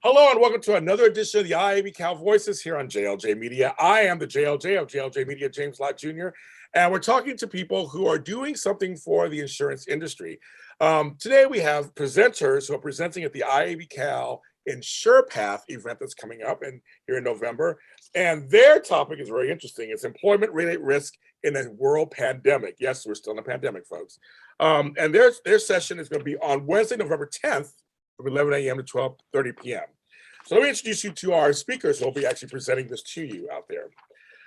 Hello and welcome to another edition of the IIABCal Voices here on JLJ Media. I am the JLJ of JLJ Media, James Lott Jr., and we're talking to people who are doing something for the insurance industry. Today we have presenters who are presenting at the IIABCal InsurPATH event that's coming up here in November, and their topic is very interesting. It's employment-related risk in a world pandemic. Yes, we're still in a pandemic, folks. And their session is going to be on Wednesday, November 10th, from 11 a.m. to 12:30 p.m. So let me introduce you to our speakers who will be actually presenting this to you out there.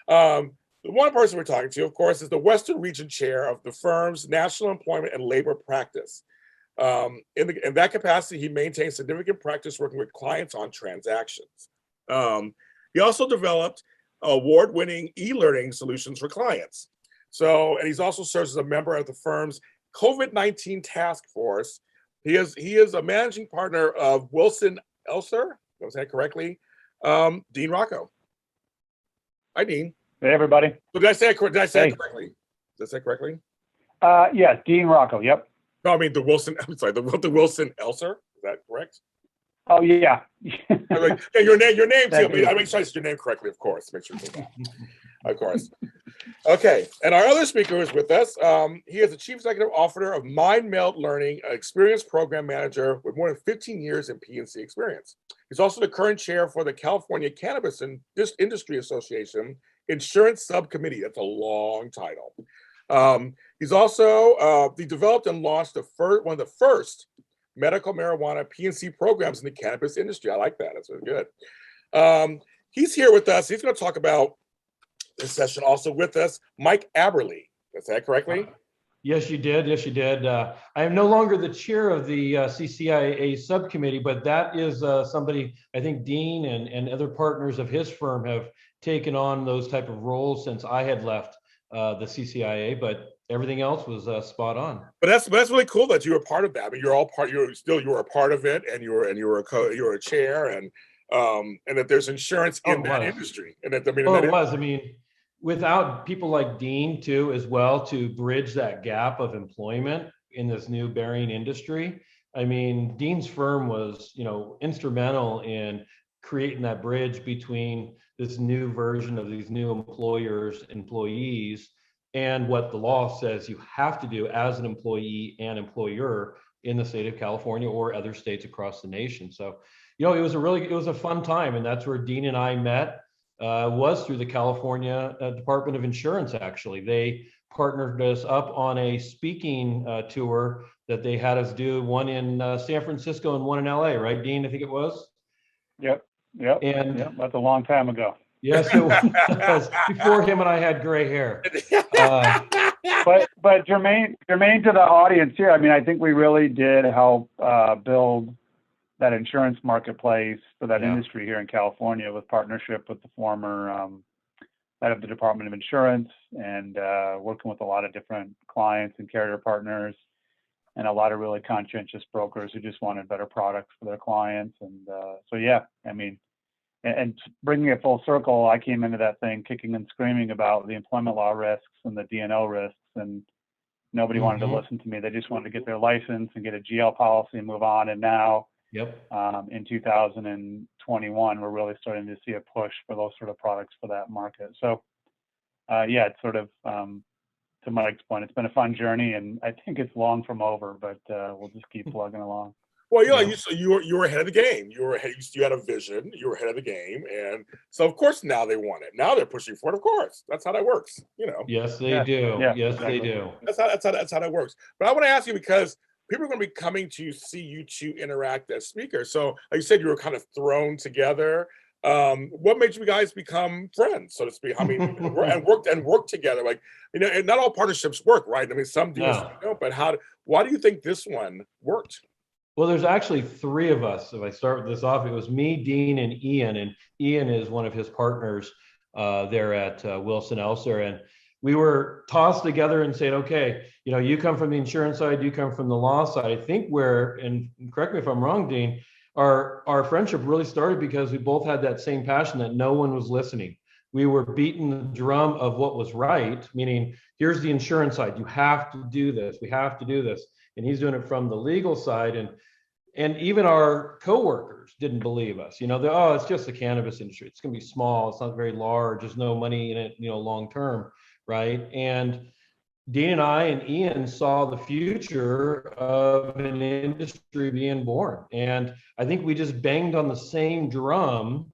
The one person we're talking to, of course, is the Western Region Chair of the firm's National Employment and Labor Practice. In that capacity, he maintains significant practice working with clients on transactions. He also developed award-winning e-learning solutions for clients. And he's also serves as a member of the firm's COVID-19 task force. He is a managing partner of Wilson Elser. Was that correctly? Dean Rocco. Hi, Dean. Hey, everybody. So did I say it correctly? Did I say it correctly? Yes, Dean Rocco. Yep. No, I mean the Wilson. I'm sorry, the Wilson Elser. Is that correct? Oh yeah. Yeah, your name too. I make sure I said your name correctly, of course. Make sure you do that. Of course. Okay, and our other speaker is with us. He is the Chief Executive Officer of MindMeld Learning, an experienced program manager with more than 15 years in P&C experience. He's also the current chair for the California Cannabis Industry Association Insurance Subcommittee. That's a long title. He's also he developed and launched one of the first medical marijuana P&C programs in the cannabis industry. I like that. That's really good. He's here with us. He's going to talk about this session. Also with us, Mike Aberle. Is that correctly? Yes, you did. Yes, you did. I am no longer the chair of the CCIA subcommittee, but that is somebody I think Dean and other partners of his firm have taken on those type of roles since I had left the CCIA, but everything else was spot on. But that's really cool that you were part of that. I mean, you're all part. You were a part of it, and you were a chair, and that there's insurance in that industry. And that it was. I mean, without people like Dean too, as well, to bridge that gap of employment in this new bearing industry. I mean, Dean's firm was, instrumental in creating that bridge between this new version of these new employees, and what the law says you have to do as an employee and employer in the state of California or other states across the nation. So, it was a fun time, and that's where Dean and I met. Was through the California Department of Insurance. Actually, they partnered us up on a speaking tour that they had us do, one in San Francisco and one in LA, right, Dean? I think it was. Yep. And that's a long time ago. Yes, it was before him and I had gray hair. But germane to the audience here, I mean, I think we really did help build that insurance marketplace for that industry here in California, with partnership with the former head of the Department of Insurance, and working with a lot of different clients and carrier partners, and a lot of really conscientious brokers who just wanted better products for their clients. And I mean, and bringing it full circle, I came into that thing kicking and screaming about the employment law risks and the D&O risks, and nobody wanted to listen to me. They just wanted to get their license and get a GL policy and move on. And now, in 2021, we're really starting to see a push for those sort of products for that market. So, it's sort of, to Mike's point, it's been a fun journey, and I think it's long from over, but we'll just keep plugging along. Well, you were ahead of the game. You had a vision. You were ahead of the game, and so of course now they want it. Now they're pushing for it. Of course, that's how that works. Yes, they do. Yeah, yes, exactly. They do. That's how that works. But I want to ask you, because people are going to be coming to see you two interact as speakers. So, like you said, you were kind of thrown together. What made you guys become friends, so to speak? I mean, and work together. Like, and not all partnerships work, right? I mean, some do, some don't. But why do you think this one worked? Well, there's actually three of us. If I start this off, it was me, Dean, and Ian. And Ian is one of his partners there at Wilson Elser. And we were tossed together and said, okay, you come from the insurance side, you come from the law side. I think and correct me if I'm wrong, Dean, our friendship really started because we both had that same passion that no one was listening. We were beating the drum of what was right, meaning here's the insurance side. You have to do this. We have to do this. And he's doing it from the legal side. And And even our coworkers didn't believe us. Oh, it's just the cannabis industry. It's going to be small. It's not very large. There's no money in it, long term, right? And Dean and I and Ian saw the future of an industry being born. And I think we just banged on the same drum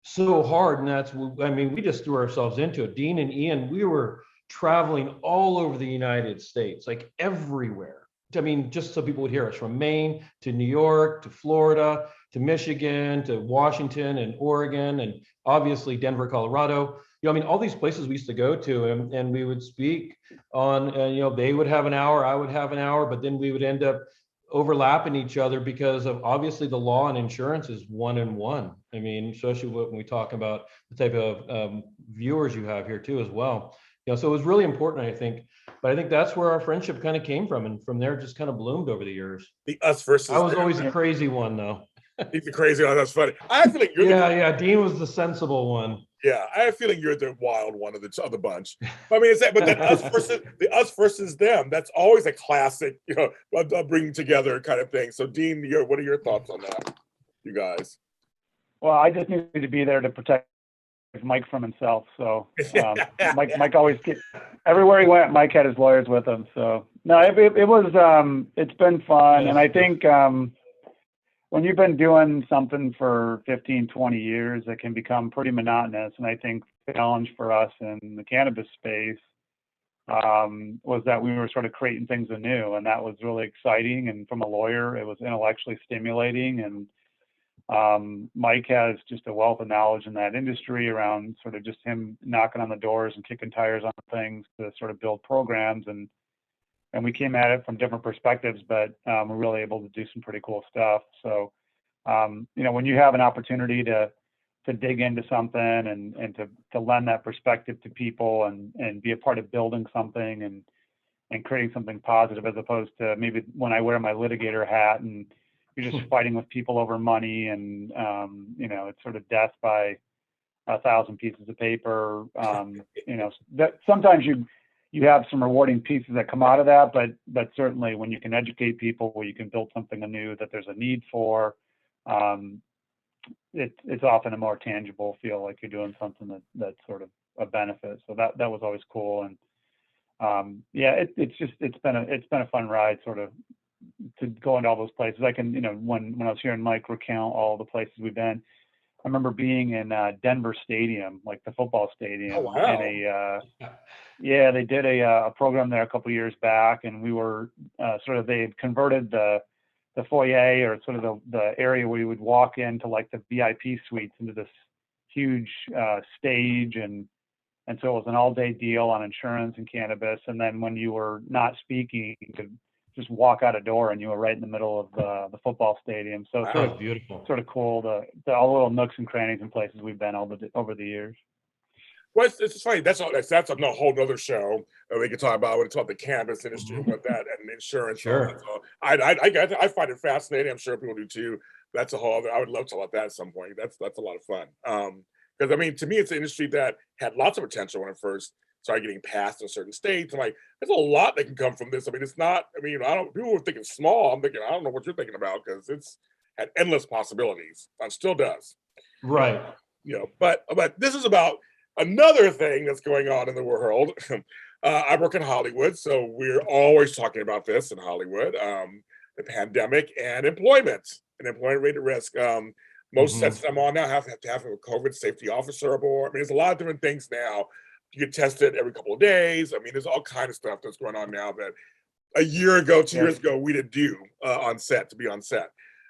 so hard. And we just threw ourselves into it. Dean and Ian, we were traveling all over the United States, like everywhere. Just so people would hear us, from Maine to New York to Florida to Michigan to Washington and Oregon and obviously Denver, Colorado. All these places we used to go to, and we would speak on, they would have an hour, I would have an hour, but then we would end up overlapping each other because of obviously the law and insurance is one and one. Especially when we talk about the type of viewers you have here too as well. So it was really important, I think. But I think that's where our friendship kind of came from, and from there just kind of bloomed over the years. The us versus. I was always the crazy one, though. He's the crazy one. That's funny. I feel like you're yeah. Dean was the sensible one. Yeah, I have a feeling you're the wild one of the bunch. It's that, but then us versus them. That's always a classic, bringing together kind of thing. So, Dean, what are your thoughts on that, you guys? Well, I just needed to be there to protect Mike from himself. So Mike always everywhere he went, Mike had his lawyers with him. So no, it was it's been fun, and I think when you've been doing something for 15, 20 years, it can become pretty monotonous. And I think the challenge for us in the cannabis space was that we were sort of creating things anew, and that was really exciting. And from a lawyer, it was intellectually stimulating. And Mike has just a wealth of knowledge in that industry around sort of just him knocking on the doors and kicking tires on things to sort of build programs. And we came at it from different perspectives, but we're really able to do some pretty cool stuff. So, when you have an opportunity to dig into something and to lend that perspective to people and be a part of building something and creating something positive, as opposed to maybe when I wear my litigator hat and you're just fighting with people over money and, it's sort of death by 1,000 pieces of paper. That sometimes you have some rewarding pieces that come out of that, but certainly when you can educate people, where you can build something anew that there's a need for, it's often a more tangible feel, like you're doing something that's sort of a benefit. So that was always cool. And it's been a fun ride, sort of, to go into all those places. I can, when I was hearing Mike recount all the places we've been, I remember being in Denver Stadium, like the football stadium. Oh, wow. And they did a program there a couple of years back, and we were they had converted the foyer, or sort of the area where you would walk into like the VIP suites, into this huge stage, and so it was an all-day deal on insurance and cannabis. And then when you were not speaking, you could just walk out a door and you were right in the middle of the football stadium. So that was beautiful. Sort of cool, the all the little nooks and crannies and places we've been over the years. Well, it's funny. That's a whole nother show that we can talk about. When it's about the cannabis industry and what that and insurance. Sure. So I find it fascinating. I'm sure people do too. That's a whole other. I would love to talk about that at some point. That's a lot of fun. Because to me, it's an industry that had lots of potential when it first started getting passed in certain states. I'm like, there's a lot that can come from this. It's not. People were thinking small. I'm thinking, I don't know what you're thinking about, because it's had endless possibilities. It still does. Right. But this is about another thing that's going on in the world. I work in Hollywood, so we're always talking about this in Hollywood, the pandemic and employment rate at risk. Most sets that I'm on now have to have a COVID safety officer aboard. There's a lot of different things now. You get tested every couple of days. There's all kinds of stuff that's going on now that a year ago, 2 years ago, we didn't do on set, to be on set.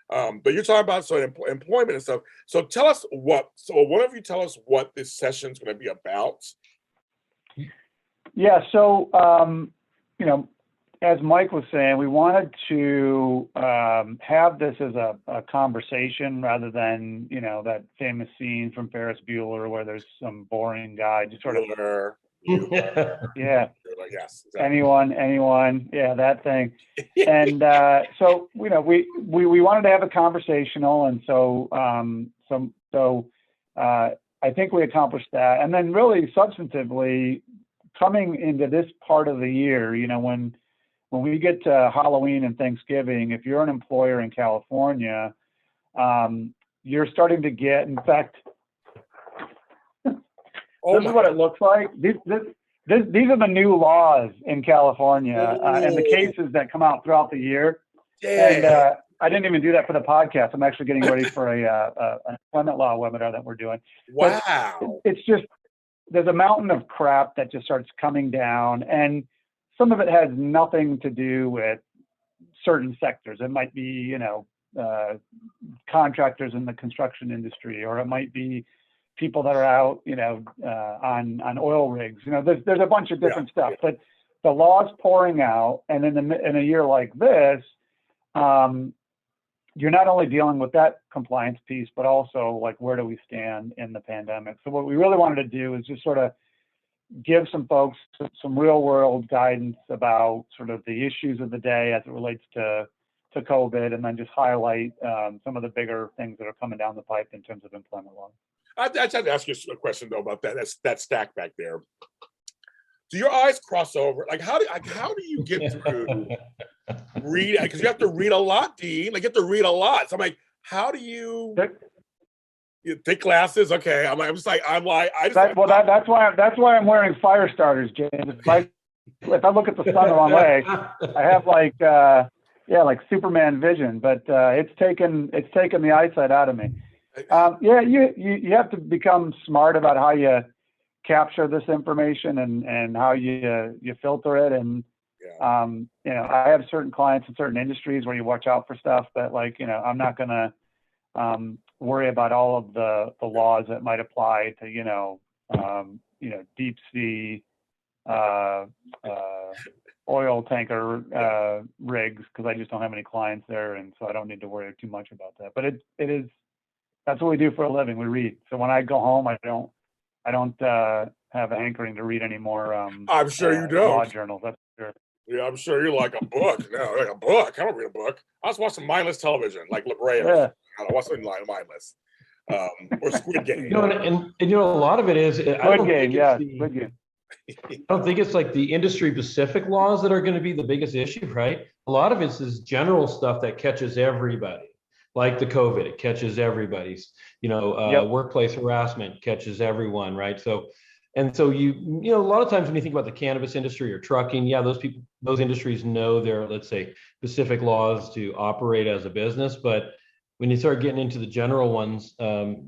But you're talking about employment and stuff. So tell us one of you tell us what this session is going to be about. Yeah. So, as Mike was saying, we wanted to have this as a conversation, rather than, that famous scene from Ferris Bueller where there's some boring guy just sort of, yeah. Yes, exactly. Anyone, yeah, that thing. And so we wanted to have a conversational, and so I think we accomplished that. And then really substantively, coming into this part of the year, when when we get to Halloween and Thanksgiving, if you're an employer in California, you're starting to get, in fact, Oh this is what it looks like. These are the new laws in California, and the cases that come out throughout the year. yeah. And I didn't even do that for the podcast. I'm actually getting ready for an employment law webinar that we're doing. But Wow. it's just, there's a mountain of crap that just starts coming down, and some of it has nothing to do with certain sectors. It might be, contractors in the construction industry, or it might be people that are out, on oil rigs. There's a bunch of different stuff. But the law's pouring out, and in a year like this, you're not only dealing with that compliance piece, but also like, where do we stand in the pandemic? So what we really wanted to do is just sort of give some folks some real world guidance about sort of the issues of the day as it relates to COVID, and then just highlight some of the bigger things that are coming down the pipe in terms of employment law. I had to ask you a question though about that stack back there. Do your eyes cross over? Like, how do you get through read? Because you have to read a lot, Dean. Like, you have to read a lot. So I'm like, how do you thick glasses? Okay, that's why I'm wearing fire starters, James. If I look at the sun the wrong way, I have like Superman vision, but it's taken the eyesight out of me. You have to become smart about how you capture this information and how you filter it. And I have certain clients in certain industries where you watch out for stuff that, like, I'm not gonna worry about all of the laws that might apply to deep sea oil tanker rigs, because I just don't have any clients there, and so I don't need to worry too much about that. But that's what we do for a living. We read. So when I go home, I don't have a hankering to read anymore. I'm sure you don't. Law journals, that's for sure. Yeah, I'm sure you're like a book. No, like a book. I don't read a book. I just watch some mindless television, like La Brea. Yeah. I watch something mindless. Or Squid Game. And a lot of it is Squid Game. I don't think it's like the industry specific laws that are going to be the biggest issue, right? A lot of it's this general stuff that catches everybody, like the COVID, it catches everybody's, workplace harassment catches everyone, right? So a lot of times when you think about the cannabis industry or trucking, those industries know their, let's say, specific laws to operate as a business. But when you start getting into the general ones,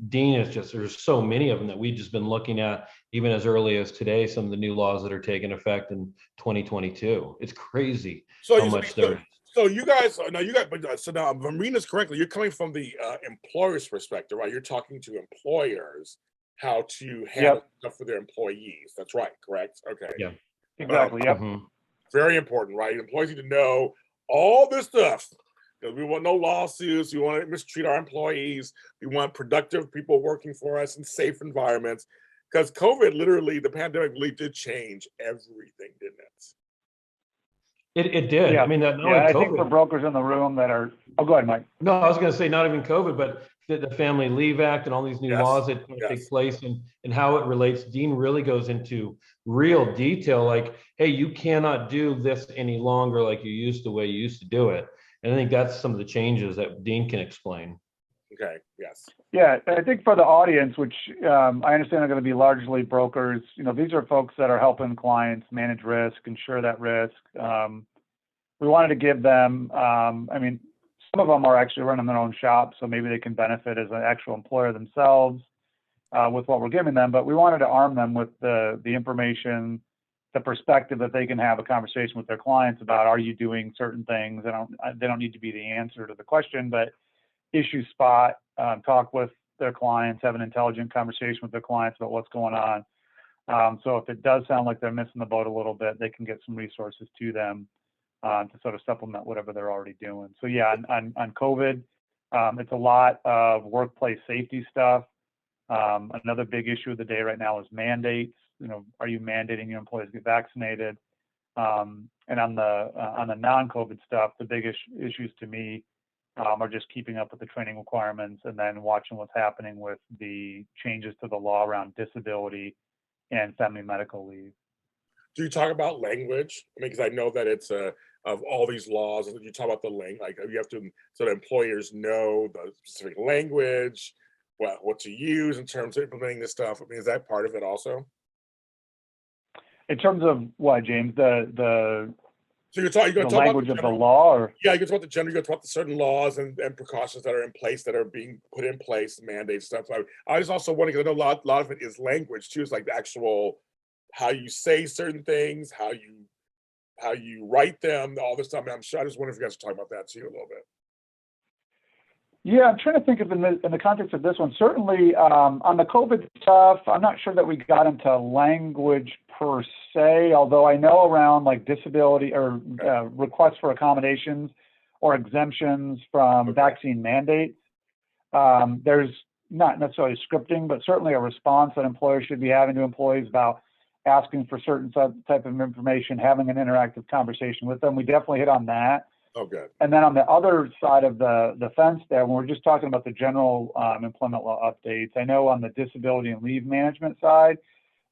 Dean, there's so many of them that we've just been looking at, even as early as today, some of the new laws that are taking effect in 2022. It's crazy how much they're. So now if I'm reading this correctly, you're coming from the employer's perspective, right? You're talking to employers how to handle stuff for their employees. That's right, correct? Okay. Yeah. Exactly. Yep. Very important, right? Employees need to know all this stuff. Because we want no lawsuits. We want to mistreat our employees. We want productive people working for us in safe environments. Because COVID, literally, the pandemic really did change everything, didn't it? It did. Yeah. I mean, I think for brokers in the room that are. Oh, go ahead, Mike. No, I was going to say not even COVID, but the Family Leave Act and all these new laws that take place and how it relates. Dean really goes into real detail, like, hey, you cannot do this any longer like you used to, the way you used to do it. And I think that's some of the changes that Dean can explain. Okay. Yes. Yeah, I think for the audience, which I understand are going to be largely brokers, these are folks that are helping clients manage risk, insure that risk. We wanted to give them, some of them are actually running their own shop, so maybe they can benefit as an actual employer themselves with what we're giving them. But we wanted to arm them with the information, the perspective that they can have a conversation with their clients about, are you doing certain things? They don't need to be the answer to the question, but issue spot, talk with their clients, have an intelligent conversation with their clients about what's going on. So if it does sound like they're missing the boat a little bit, they can get some resources to them to sort of supplement whatever they're already doing. So yeah, on COVID, it's a lot of workplace safety stuff. Another big issue of the day right now is mandates. Are you mandating your employees get vaccinated? And on the non-COVID stuff, the biggest issues to me are just keeping up with the training requirements and then watching what's happening with the changes to the law around disability and family medical leave. Do you talk about language? I mean, because I know that it's of all these laws, and you talk about the link, like you have to, so that employers know the specific language, what to use in terms of implementing this stuff. I mean, is that part of it also? In terms of what, James? So you're talking The about language the of the general, law, or yeah, you can talk about the general, you can talk about the certain laws and precautions that are in place, that are being put in place, mandates, stuff. I just also want to, because I know a lot of it is language too. It's like the actual, how you say certain things, how you write them, all this stuff. I mean, I'm sure, I just wonder if you guys are talking about that too a little bit. yeah, I'm trying to think of in the context of this one. Certainly, on the COVID stuff, I'm not sure that we got into language per se, although I know around like disability or requests for accommodations or exemptions from vaccine mandates, there's not necessarily scripting, but certainly a response that employers should be having to employees about asking for certain type of information, having an interactive conversation with them. We definitely hit on that. Oh, good. And then on the other side of the fence there, when we're just talking about the general employment law updates, I know on the disability and leave management side,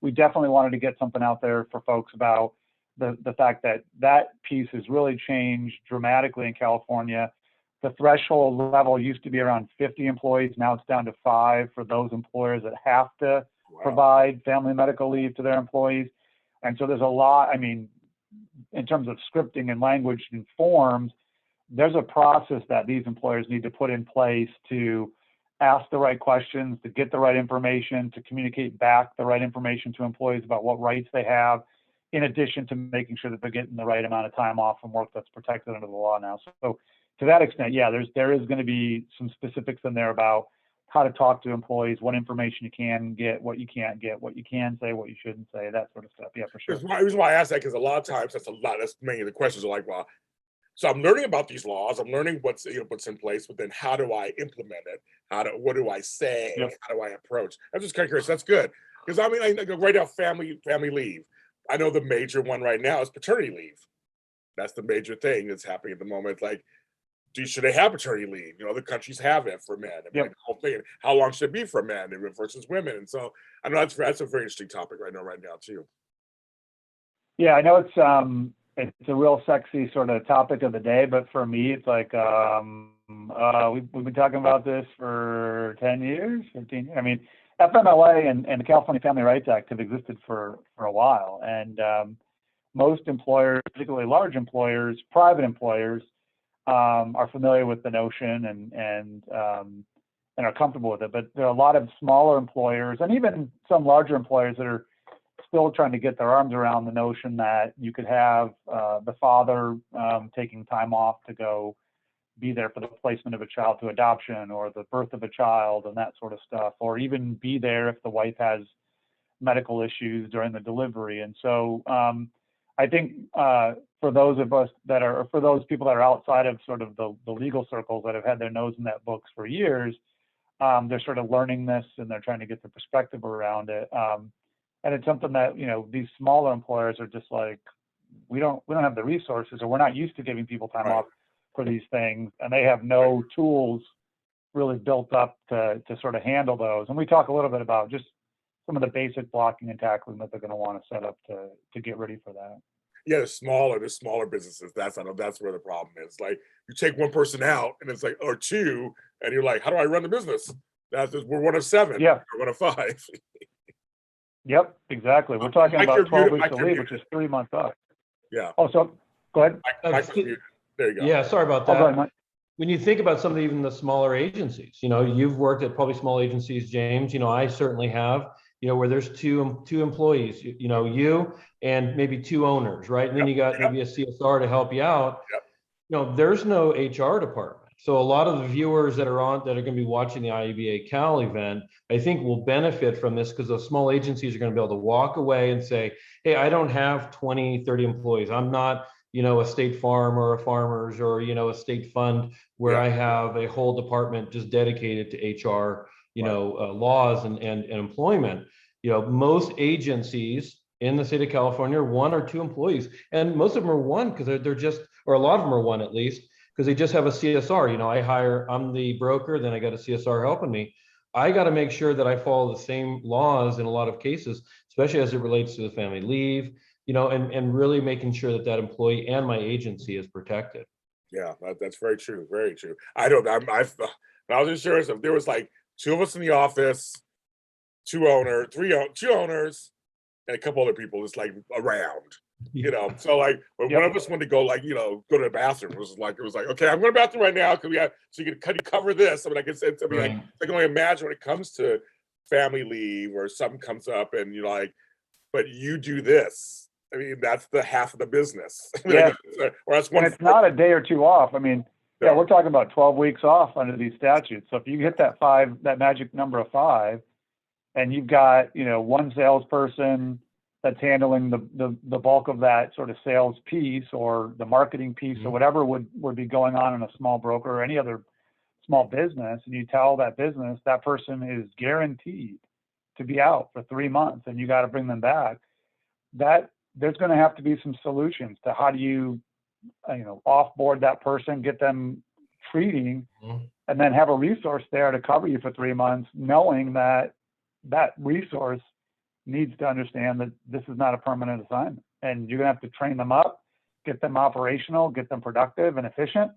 we definitely wanted to get something out there for folks about the fact that that piece has really changed dramatically in California. The threshold level used to be around 50 employees. Now it's down to 5 for those employers that have to provide family medical leave to their employees. And so there's a lot, I mean, in terms of scripting and language and forms, there's a process that these employers need to put in place to ask the right questions, to get the right information, to communicate back the right information to employees about what rights they have, in addition to making sure that they're getting the right amount of time off from work that's protected under the law now. So to that extent, yeah, there is going to be some specifics in there about how to talk to employees, what information you can get, what you can't get, what you can say, what you shouldn't say, that sort of stuff. Yeah, for sure. The reason why I ask that, because a lot of times that's many of the questions are like, well, so I'm learning about these laws, I'm learning what's in place, but then how do I implement it? What do I say? Yep. How do I approach? I'm just kind of curious. That's good, because I mean, right now, family leave. I know the major one right now is paternity leave. That's the major thing that's happening at the moment. Like, should they have paternity leave? Other countries have it for men. I mean, Yep. like, the whole thing. How long should it be for men versus women? And so I know that's a very interesting topic right now too. Yeah, I know it's a real sexy sort of topic of the day, but for me, it's like we've been talking about this for 10 years, 15 years. I mean, FMLA and the California Family Rights Act have existed for a while, and most employers, particularly large employers, private employers, are familiar with the notion and are comfortable with it. But there are a lot of smaller employers and even some larger employers that are still trying to get their arms around the notion that you could have the father taking time off to go be there for the placement of a child to adoption or the birth of a child and that sort of stuff, or even be there if the wife has medical issues during the delivery. And so I think for those people that are outside of sort of the legal circles that have had their nose in that books for years, they're sort of learning this and they're trying to get the perspective around it. And it's something that, these smaller employers are just like, we don't have the resources, or we're not used to giving people time off for these things, and they have no tools really built up to sort of handle those. And we talk a little bit about just some of the basic blocking and tackling that they're going to want to set up to get ready for that. Yeah, the smaller businesses. That's where the problem is. Like, you take one person out, and it's like, or two, and you're like, how do I run the business? We're one of 7. Yeah. Or one of 5. Yep, exactly. We're talking about 12 weeks of leave, muted. which is 3 months off. Yeah. Oh, so go ahead. Mike was muted. There you go. Yeah, sorry about Oh, go that. ahead, Mike. When you think about even the smaller agencies, you've worked at probably small agencies, James. I certainly have. Where there's two employees. You and maybe 2 owners, right? And then you got maybe a CSR to help you out. Yep. There's no HR department. So a lot of the viewers that are going to be watching the IIABCal event, I think will benefit from this, because those small agencies are going to be able to walk away and say, hey, I don't have 20, 30 employees. I'm not, a State Farm or a Farmers or, a state fund where I have a whole department just dedicated to HR, laws and employment. Most agencies in the state of California are 1 or 2 employees, and most of them are 1 because they're just, or a lot of them are 1 at least, because they just have a CSR. I'm the broker, then I got a CSR helping me. I got to make sure that I follow the same laws in a lot of cases, especially as it relates to the family leave, and really making sure that that employee and my agency is protected. Yeah, that's very true. Very true. I don't. When I was in insurance, if there was like two of us in the office, two owners, and a couple other people just like around. So like when one of us wanted to go, like, go to the bathroom, it was like, okay, I'm going to the bathroom right now because so you can cover this. I mean, Right. I can only imagine when it comes to family leave or something comes up and you're like, but you do this. I mean, that's the half of the business. Yeah. Or that's one. And it's not a day or two off. I mean, yeah, No. we're talking about 12 weeks off under these statutes. So if you hit that magic number of 5, and you've got, one salesperson that's handling the bulk of that sort of sales piece or the marketing piece or whatever would be going on in a small broker or any other small business, and you tell that business that person is guaranteed to be out for 3 months and you got to bring them back, that there's going to have to be some solutions to how do you offboard that person, get them treating, and then have a resource there to cover you for 3 months, knowing that that resource needs to understand that this is not a permanent assignment, and you're going to have to train them up, get them operational, get them productive and efficient,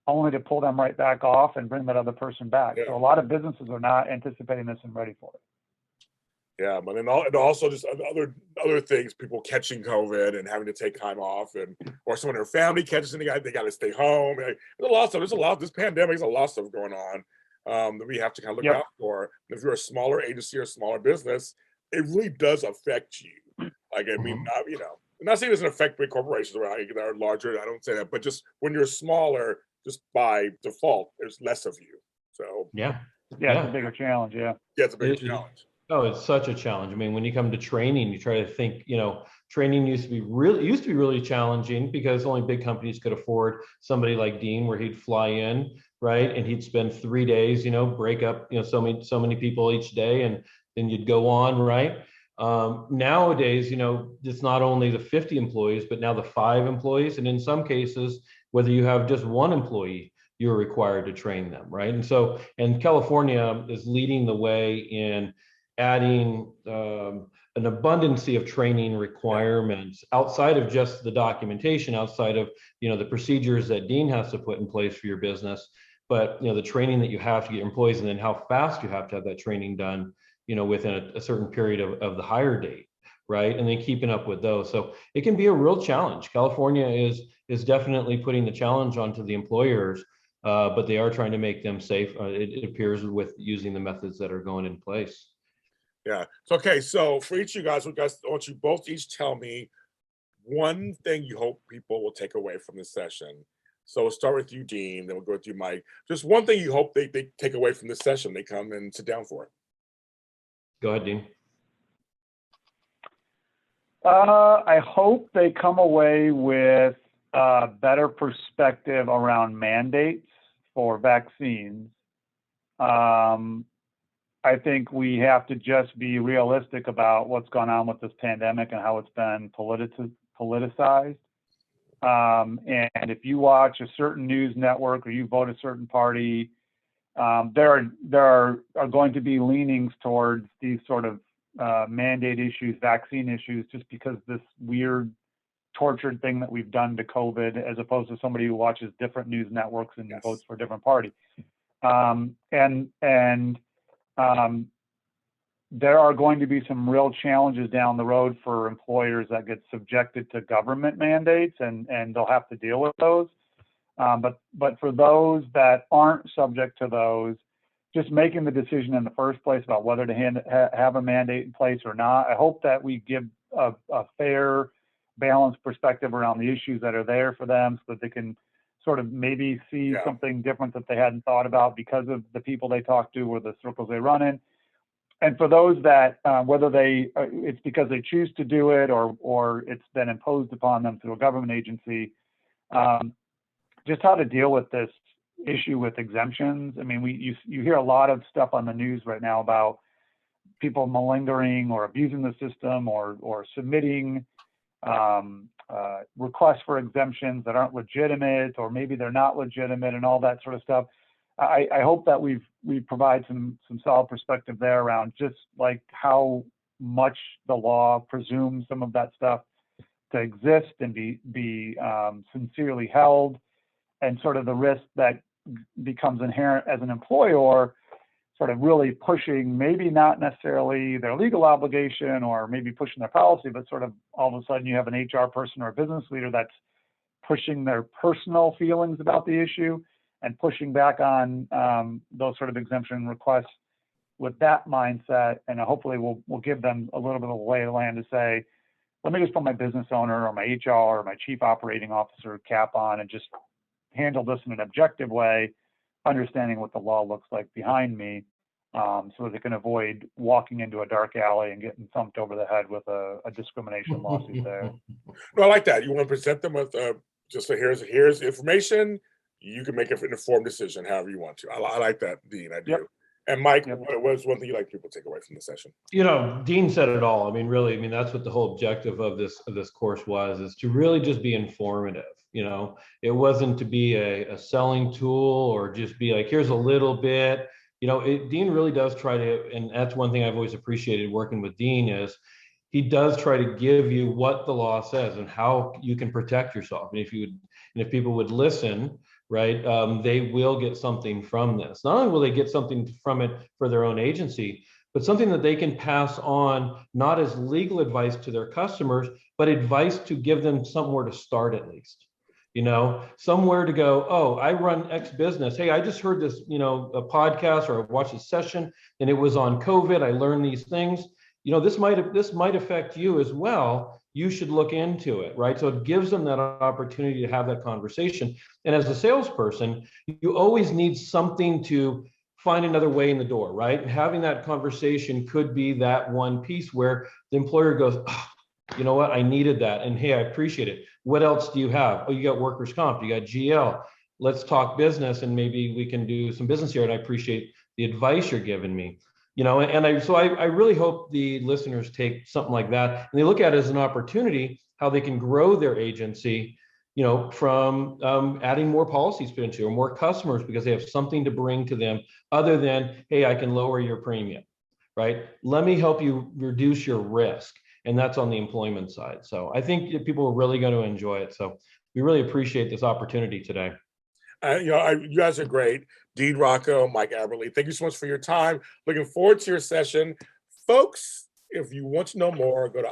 only to pull them right back off and bring that other person back. Yeah. So a lot of businesses are not anticipating this and ready for it. Yeah, but and also just other things, people catching COVID and having to take time off, or someone in their family catches it, they got to stay home. There's a lot of stuff. This pandemic is a lot of stuff going on that we have to kind of look out for. And if you're a smaller agency or a smaller business, it really does affect you. Like, I mean, I'm not saying it doesn't affect big corporations that are larger. I don't say that, but just when you're smaller, just by default, there's less of you. So yeah, it's a bigger challenge. Yeah, it's a bigger challenge. Oh, it's such a challenge. I mean, when you come to training, you try to think, training used to be really challenging because only big companies could afford somebody like Dean, where he'd fly in, right? And he'd spend 3 days, break up, so many people each day, and then you'd go on, right? Nowadays, it's not only the 50 employees, but now the 5 employees. And in some cases, whether you have just 1 employee, you're required to train them, right? And California is leading the way in adding an abundance of training requirements outside of just the documentation, outside of the procedures that Dean has to put in place for your business, but the training that you have to get your employees, and then how fast you have to have that training done, within a certain period of the hire date, right? And then keeping up with those. So it can be a real challenge. California is definitely putting the challenge onto the employers, but they are trying to make them safe. It appears with using the methods that are going in place. Yeah. Okay. So for each of you guys, I want you both each tell me one thing you hope people will take away from this session. So we'll start with you, Dean, then we'll go with you, Mike. Just one thing you hope they take away from this session, they come and sit down for it. Go ahead, Dean. I hope they come away with a better perspective around mandates for vaccines. I think we have to just be realistic about what's gone on with this pandemic and how it's been politicized. And if you watch a certain news network or you vote a certain party, there are going to be leanings towards these sort of mandate issues, vaccine issues, just because this weird tortured thing that we've done to COVID, as opposed to somebody who watches different news networks and votes for a different party. There are going to be some real challenges down the road for employers that get subjected to government mandates, and they'll have to deal with those. But for those that aren't subject to those, just making the decision in the first place about whether to have a mandate in place or not, I hope that we give a fair, balanced perspective around the issues that are there for them, so that they can sort of maybe see something different that they hadn't thought about because of the people they talk to or the circles they run in. And for those that, whether it's because they choose to do it or it's been imposed upon them through a government agency, just how to deal with this issue with exemptions. I mean, you hear a lot of stuff on the news right now about people malingering or abusing the system or submitting requests for exemptions that aren't legitimate, or maybe they're not legitimate, and all that sort of stuff. I hope that we provide some solid perspective there around just like how much the law presumes some of that stuff to exist and be sincerely held, and sort of the risk that becomes inherent as an employer, sort of really pushing maybe not necessarily their legal obligation or maybe pushing their policy, but sort of all of a sudden you have an HR person or a business leader that's pushing their personal feelings about the issue and pushing back on those sort of exemption requests with that mindset. And hopefully we'll give them a little bit of a lay of the land to say, let me just put my business owner or my HR or my chief operating officer cap on and just handle this in an objective way, understanding what the law looks like behind me, so that they can avoid walking into a dark alley and getting thumped over the head with a discrimination lawsuit there. No, I like that. You want to present them with just a, here's information. You can make an informed decision however you want to. I like that, Dean. I do. Yep. And Mike, Yep. what was one thing you'd like people to take away from the session? Dean said it all. I mean, really, I mean, that's what the whole objective of this course was, is to really just be informative. It wasn't to be a selling tool or just be like, here's a little bit. Dean really does try to, and that's one thing I've always appreciated working with Dean, is he does try to give you what the law says and how you can protect yourself. And if people would listen, right, they will get something from this. Not only will they get something from it for their own agency, but something that they can pass on, not as legal advice to their customers, but advice to give them somewhere to start at least. Somewhere to go, oh, I run X business. Hey, I just heard this, a podcast, or I watched a session and it was on COVID. I learned these things. This might affect you as well. You should look into it, right? So it gives them that opportunity to have that conversation. And as a salesperson, you always need something to find another way in the door, right? And having that conversation could be that one piece where the employer goes, oh, you know what? I needed that. And hey, I appreciate it. What else do you have? Oh, you got workers' comp, you got GL. Let's talk business and maybe we can do some business here. And I appreciate the advice you're giving me. I really hope the listeners take something like that and they look at it as an opportunity, how they can grow their agency, from adding more policies potentially or more customers because they have something to bring to them other than, hey, I can lower your premium, right? Let me help you reduce your risk. And that's on the employment side. So I think people are really going to enjoy it. So we really appreciate this opportunity today. You guys are great. Dean, Rocco, Mike, Aberle, thank you so much for your time. Looking forward to your session. Folks, if you want to know more, go to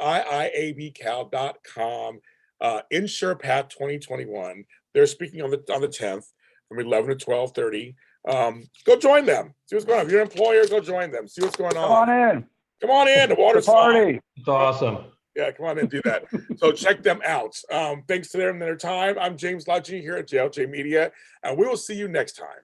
IIABCal.com, InsurPATH 2021. They're speaking on the 10th from 11 to 12:30. Go join them. See what's going on. If you're an employer, go join them. See what's going on. Come on in. Come on in. The water's party. It's awesome. Yeah, come on and do that. So check them out. Thanks to them and their time. I'm James Lott here at JLJ Media, and we will see you next time.